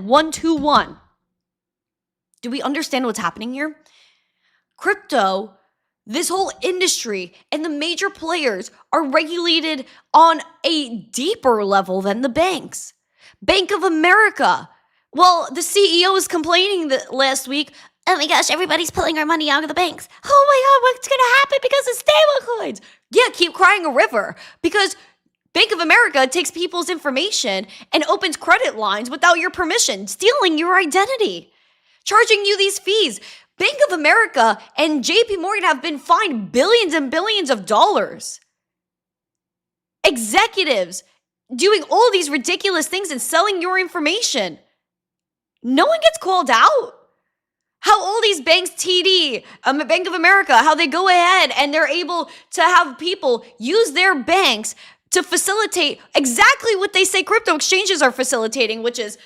1-to-1. Do we understand what's happening here? Crypto, this whole industry and the major players are regulated on a deeper level than the banks. Bank of America. Well, the CEO was complaining last week, oh my gosh, everybody's pulling our money out of the banks. Oh my God, what's going to happen because of stablecoins? Yeah, keep crying a river because Bank of America takes people's information and opens credit lines without your permission, stealing your identity, charging you these fees. Bank of America and JP Morgan have been fined billions and billions of dollars. Executives doing all these ridiculous things and selling your information. No one gets called out. How all these banks, TD, Bank of America, how they go ahead and they're able to have people use their banks to facilitate exactly what they say crypto exchanges are facilitating, which is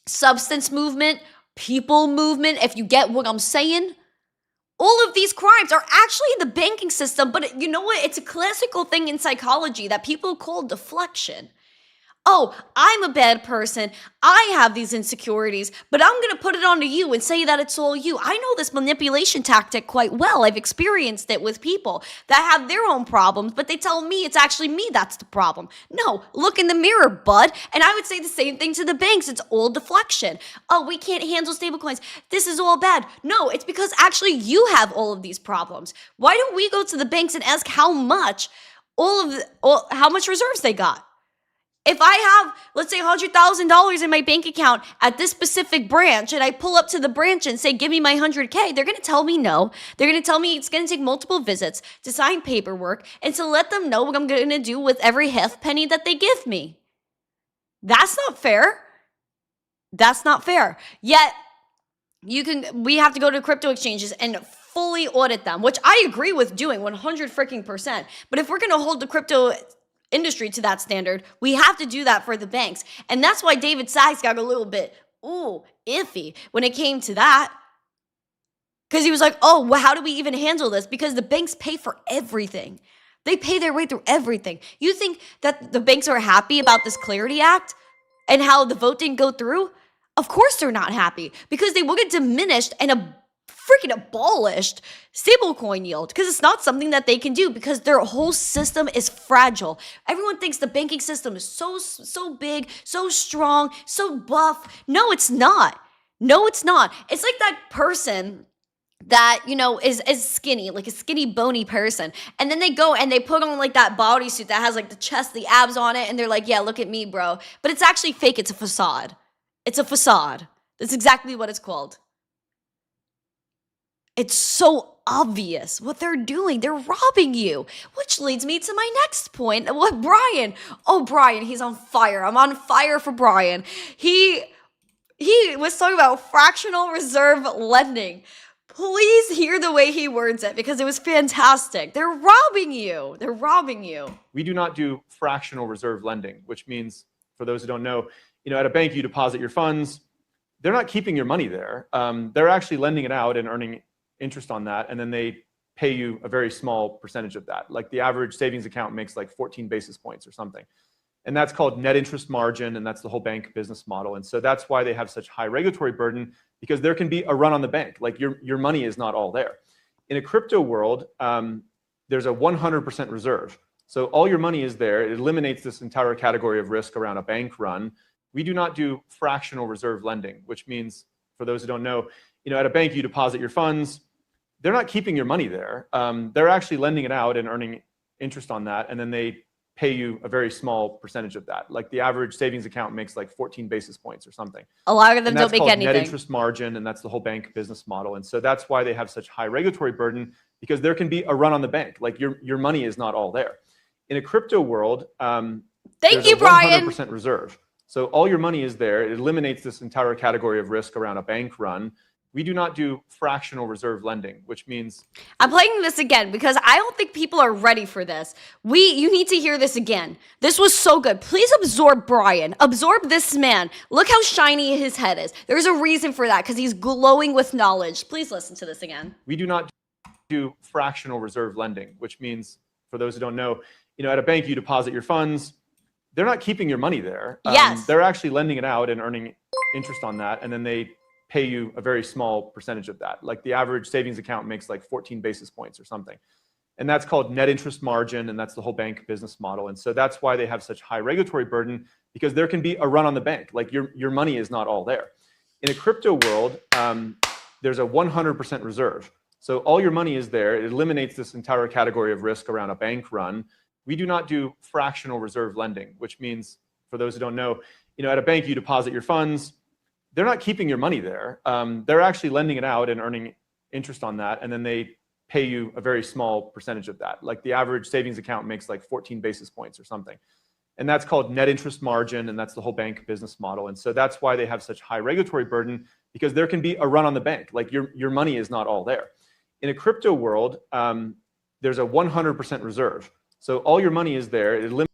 substance movement, people movement, if you get what I'm saying. All of these crimes are actually in the banking system, but you know what? It's a classical thing in psychology that people call deflection. oh, I'm a bad person, I have these insecurities, but I'm going to put it onto you and say that it's all you. I know this manipulation tactic quite well. I've experienced it with people that have their own problems, but they tell me it's actually me that's the problem. No, look in the mirror, bud. And I would say the same thing to the banks. It's all deflection. Oh, we can't handle stablecoins. This is all bad. No, it's because actually you have all of these problems. Why don't we go to the banks and ask how much how much reserves they got? If I have, let's say, $100,000 in my bank account at this specific branch, and I pull up to the branch and say, give me my 100K, they're going to tell me no. They're going to tell me it's going to take multiple visits to sign paperwork and to let them know what I'm going to do with every half penny that they give me. That's not fair. That's not fair. Yet, we have to go to crypto exchanges and fully audit them, which I agree with doing 100%. But if we're going to hold the crypto industry to that standard, we have to do that for the banks. And that's why David Sachs got a little bit, iffy when it came to that. Because he was like, oh, well, how do we even handle this? Because the banks pay for everything. They pay their way through everything. You think that the banks are happy about this Clarity Act and how the vote didn't go through? Of course they're not happy, because they will get diminished and freaking abolished stablecoin yield, because it's not something that they can do, because their whole system is fragile. Everyone thinks the banking system is so big, so strong, so buff. No, it's not. No, it's not. It's like that person that, is skinny, like a skinny, bony person. And then they go and they put on like that bodysuit that has like the chest, the abs on it. And they're like, yeah, look at me, bro. But it's actually fake. It's a facade. It's a facade. That's exactly what it's called. It's so obvious what they're doing. They're robbing you, which leads me to my next point. What, Brian? Oh, Brian, he's on fire. I'm on fire for Brian. He was talking about fractional reserve lending. Please hear the way he words it, because it was fantastic. They're robbing you. They're robbing you. We do not do fractional reserve lending, which means, for those who don't know, at a bank you deposit your funds. They're not keeping your money there. They're actually lending it out and earning interest on that, and then they pay you a very small percentage of that. Like the average savings account makes like 14 basis points or something. And that's called net interest margin, and that's the whole bank business model. And so that's why they have such high regulatory burden, because there can be a run on the bank. Like your money is not all there. In a crypto world, there's a 100% reserve. So all your money is there. It eliminates this entire category of risk around a bank run. We do not do fractional reserve lending, which means, for those who don't know, at a bank you deposit your funds. They're not keeping your money there. They're actually lending it out and earning interest on that, and then they pay you a very small percentage of that. Like the average savings account makes like 14 basis points or something. A lot of them don't make anything. Net interest margin, and that's the whole bank business model. And so that's why they have such high regulatory burden, because there can be a run on the bank. Like your money is not all there. In a crypto world, thank you, Brian. 100% reserve. So all your money is there. It eliminates this entire category of risk around a bank run. We do not do fractional reserve lending, which means... I'm playing this again because I don't think people are ready for this. You need to hear this again. This was so good. Please absorb Brian. Absorb this man. Look how shiny his head is. There's a reason for that, because he's glowing with knowledge. Please listen to this again. We do not do fractional reserve lending, which means, for those who don't know, at a bank you deposit your funds. They're not keeping your money there. Yes. They're actually lending it out and earning interest on that, and then they pay you a very small percentage of that. Like the average savings account makes like 14 basis points or something. And that's called net interest margin, and that's the whole bank business model. And so that's why they have such high regulatory burden, because there can be a run on the bank. Like your money is not all there. In a crypto world, there's a 100% reserve. So all your money is there. It eliminates this entire category of risk around a bank run. We do not do fractional reserve lending, which means, for those who don't know, at a bank you deposit your funds. They're not keeping your money there. They're actually lending it out and earning interest on that, and then they pay you a very small percentage of that. Like the average savings account makes like 14 basis points or something. And that's called net interest margin, and that's the whole bank business model. And so that's why they have such high regulatory burden, because there can be a run on the bank. Like your money is not all there. In a crypto world, there's a 100% reserve. So all your money is there. It limits.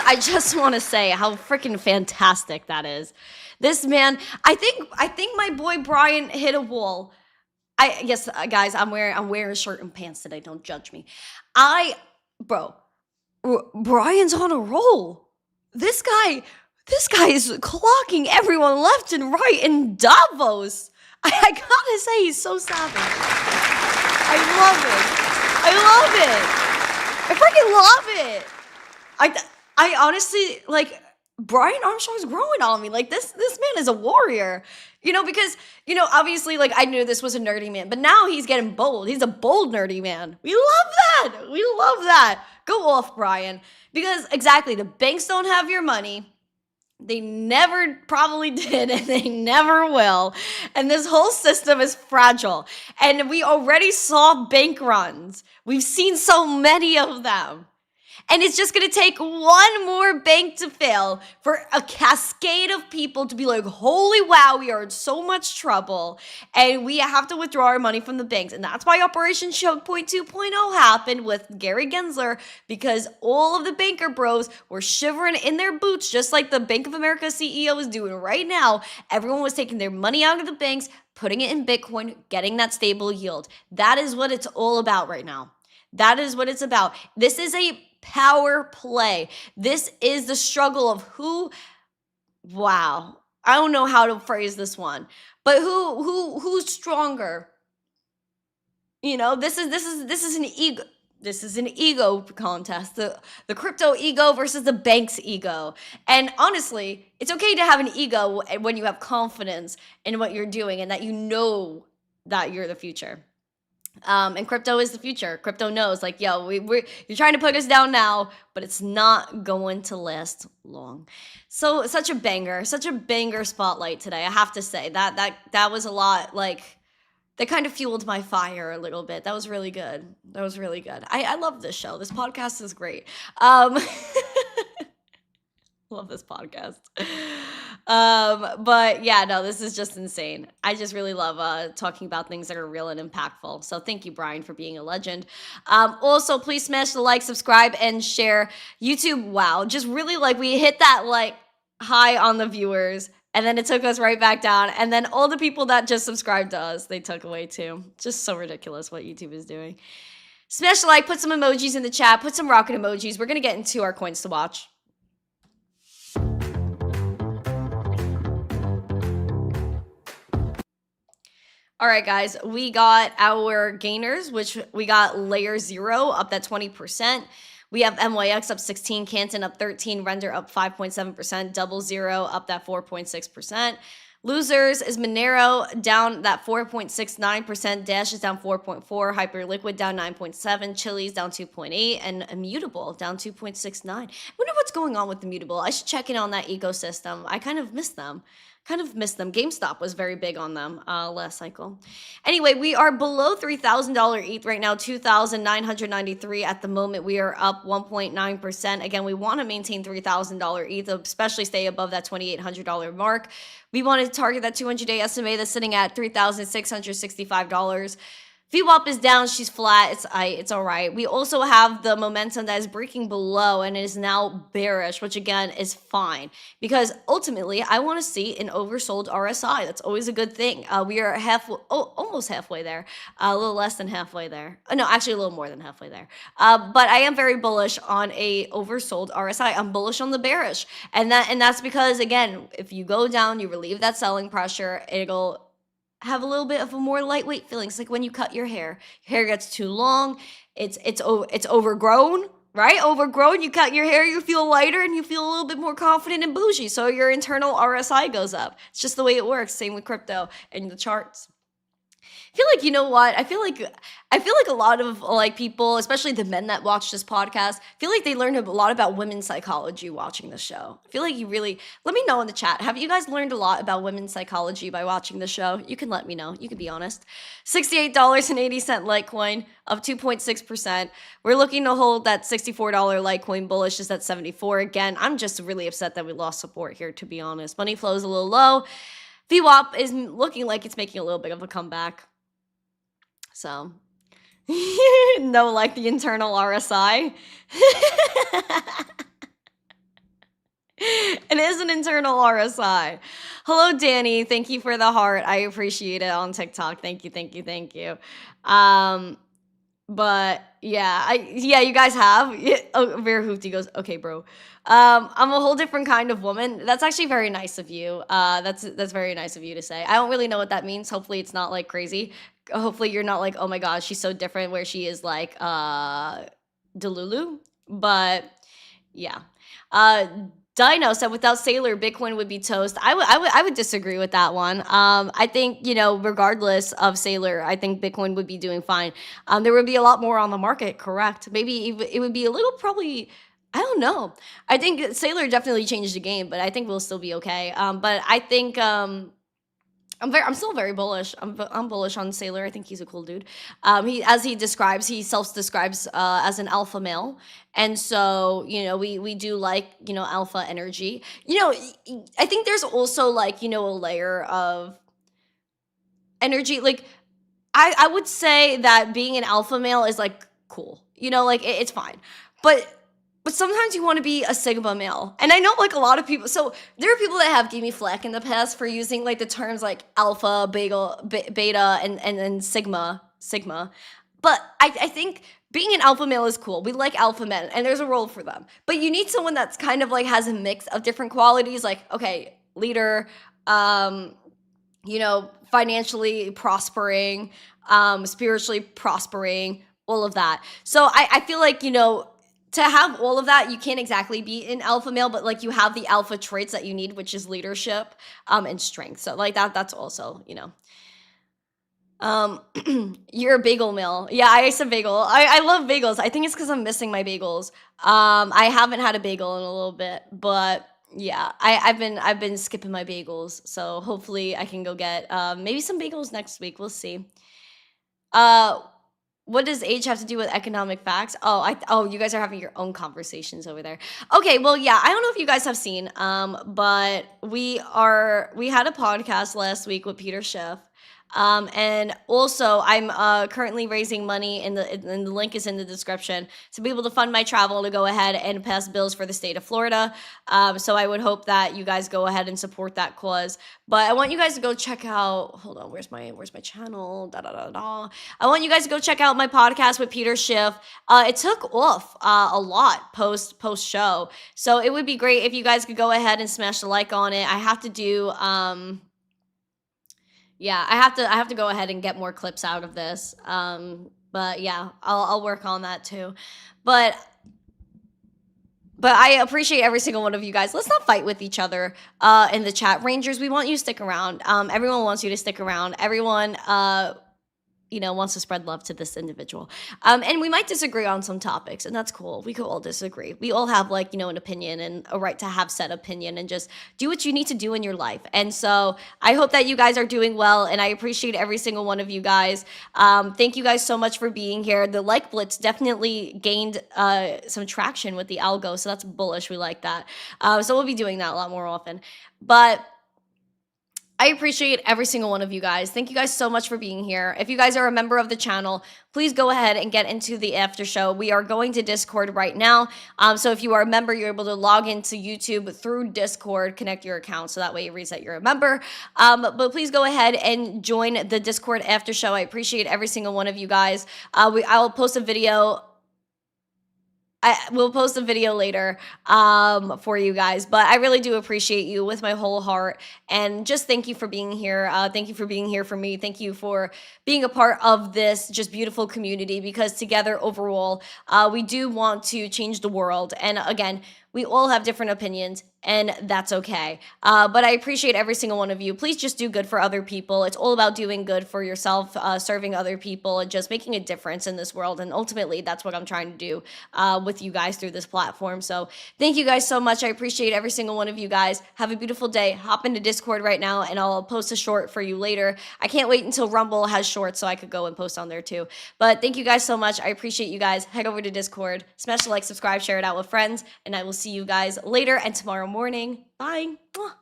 I just want to say how freaking fantastic that is. This man, I think my boy Brian hit a wall. Yes, guys, I'm wearing a shirt and pants today. Don't judge me. Bro, Brian's on a roll. This guy is clocking everyone left and right in Davos. I gotta say, he's so savage. I love it. I freaking love it. I honestly, like, Brian Armstrong's growing on me. Like, this man is a warrior. Because, obviously, like, I knew this was a nerdy man, but now he's getting bold. He's a bold nerdy man. We love that. Go off, Brian. Because, exactly, the banks don't have your money. They never probably did, and they never will. And this whole system is fragile. And we already saw bank runs. We've seen so many of them. And it's just going to take one more bank to fail for a cascade of people to be like, holy wow, we are in so much trouble. And we have to withdraw our money from the banks. And that's why Operation Choke Point 2.0 happened with Gary Gensler, because all of the banker bros were shivering in their boots, just like the Bank of America CEO is doing right now. Everyone was taking their money out of the banks, putting it in Bitcoin, getting that stable yield. That is what it's all about right now. That is what it's about. This is a power play. This is the struggle of wow. I don't know how to phrase this one, but who's stronger? This is an ego. This is an ego contest. The crypto ego versus the bank's ego. And honestly, it's okay to have an ego when you have confidence in what you're doing and that you know that you're the future. And crypto is the future. Crypto knows, like, yo, you're trying to put us down now, but it's not going to last long. So such a banger spotlight today. I have to say that was a lot. Like, that kind of fueled my fire a little bit. That was really good. I love this show. This podcast is great. Love this podcast. But yeah, no, this is just insane. I just really love talking about things that are real and impactful. So thank you, Brian, for being a legend. Also, please smash the like, subscribe, and share. YouTube, wow, just really, like, we hit that, like, high on the viewers, and then it took us right back down. And then all the people that just subscribed to us, they took away too. Just so ridiculous what YouTube is doing. Smash the like, put some emojis in the chat, put some rocket emojis. We're gonna get into our coins to watch. All right, guys, we got our gainers, which we got Layer 0 up that 20%. We have MYX up 16, Canton up 13, Render up 5.7%, Double Zero up that 4.6%. Losers is Monero down that 4.69%, Dash is down 4.4%, Hyperliquid down 9.7%, Chili's down 2.8%, and Immutable down 2.69%. I wonder what's going on with Immutable. I should check in on that ecosystem. I kind of miss them. GameStop was very big on them last cycle. Anyway, we are below $3,000 ETH right now, 2,993 at the moment. We are up 1.9%. Again, we want to maintain $3,000 ETH, especially stay above that $2,800 mark. We want to target that 200-day SMA that's sitting at $3,665. VWAP is down, she's flat, it's all right. We also have the momentum that is breaking below and is now bearish, which again is fine, because ultimately I want to see an oversold RSI. That's always a good thing. We are almost halfway there, a little less than halfway there. No, actually a little more than halfway there. But I am very bullish on a oversold RSI. I'm bullish on the bearish, and that's because, again, if you go down, you relieve that selling pressure, it'll have a little bit of a more lightweight feeling. It's like when you cut your hair gets too long, it's overgrown, right? Overgrown, you cut your hair, you feel lighter and you feel a little bit more confident and bougie. So your internal RSI goes up. It's just the way it works. Same with crypto and the charts. I feel like, you know what? I feel like a lot of, like, people, especially the men that watch this podcast, feel like they learned a lot about women's psychology watching the show. I feel like you really, let me know in the chat. Have you guys learned a lot about women's psychology by watching the show? You can let me know. You can be honest. $68.80 Litecoin, up 2.6%. We're looking to hold that $64 Litecoin bullish is at 74. Again, I'm just really upset that we lost support here, to be honest. Money flow is a little low. VWAP is looking like it's making a little bit of a comeback. So, no, like the internal RSI. It is an internal RSI. Hello, Danny. Thank you for the heart. I appreciate it on TikTok. Thank you, thank you, thank you. But yeah, you guys have. Yeah, oh, Vera Hoofty goes, okay, bro. I'm a whole different kind of woman. That's actually very nice of you. That's very nice of you to say. I don't really know what that means. Hopefully it's not like crazy. Hopefully you're not like, oh my gosh, she's so different where she is like Delulu. But yeah. Dino said without Sailor, Bitcoin would be toast. I would disagree with that one. I think, you know, regardless of Sailor, I think Bitcoin would be doing fine. There would be a lot more on the market, correct? Maybe it would be a little probably, I don't know. I think Sailor definitely changed the game, but I think we'll still be okay. But I think I'm still very bullish. I'm bullish on Sailor. I think he's a cool dude. He self-describes as an alpha male, and so you know we do like alpha energy. You know, I think there's also like a layer of energy. Like I would say that being an alpha male is like cool. Like it's fine, but sometimes you want to be a sigma male. And I know like a lot of people, so there are people that have given me flack in the past for using like the terms like alpha, beta, and sigma. But I think being an alpha male is cool. We like alpha men and there's a role for them. But you need someone that's kind of like has a mix of different qualities, like, okay, leader, financially prospering, spiritually prospering, all of that. So I feel like, to have all of that, you can't exactly be an alpha male, but like you have the alpha traits that you need, which is leadership and strength. So like that's also, you're a bagel male. Yeah, I ate some bagel. I love bagels. I think it's because I'm missing my bagels. I haven't had a bagel in a little bit, but yeah, I've been skipping my bagels. So hopefully I can go get maybe some bagels next week. We'll see. What does age have to do with economic facts? Oh, you guys are having your own conversations over there. Okay, well, yeah, I don't know if you guys have seen, but we had a podcast last week with Peter Schiff. And also I'm currently raising money, and the link is in the description, to be able to fund my travel to go ahead and pass bills for the state of Florida. So I would hope that you guys go ahead and support that cause. But I want you guys to go check out, hold on, where's my channel? I want you guys to go check out my podcast with Peter Schiff. It took off a lot post show. So it would be great if you guys could go ahead and smash the like on it. I have to do yeah, I have to go ahead and get more clips out of this. But yeah, I'll work on that too. But I appreciate every single one of you guys. Let's not fight with each other in the chat. Rangers, we want you to stick around. Everyone wants you to stick around. Everyone wants to spread love to this individual. And we might disagree on some topics, and that's cool. We could all disagree. We all have like, an opinion and a right to have said opinion, and just do what you need to do in your life. And so I hope that you guys are doing well, and I appreciate every single one of you guys. Thank you guys so much for being here. The like blitz definitely gained some traction with the algo, so that's bullish. We like that. So we'll be doing that a lot more often. But I appreciate every single one of you guys. Thank you guys so much for being here. If you guys are a member of the channel, please go ahead and get into the after show. We are going to Discord right now. So if you are a member, you're able to log into YouTube through Discord, connect your account, so that way it reads that you're a member. But please go ahead and join the Discord after show. I appreciate every single one of you guys. I will post a video. We'll post a video later for you guys, but I really do appreciate you with my whole heart, and just thank you for being here. Thank you for being here for me. Thank you for being a part of this just beautiful community, because together overall, we do want to change the world. And again, we all have different opinions, and that's okay. But I appreciate every single one of you. Please just do good for other people. It's all about doing good for yourself, serving other people, and just making a difference in this world. And ultimately, that's what I'm trying to do with you guys through this platform. So thank you guys so much. I appreciate every single one of you guys. Have a beautiful day. Hop into Discord right now, and I'll post a short for you later. I can't wait until Rumble has shorts so I could go and post on there too. But thank you guys so much. I appreciate you guys. Head over to Discord, smash the like, subscribe, share it out with friends, and I will see you guys later and tomorrow morning. Bye. Mwah.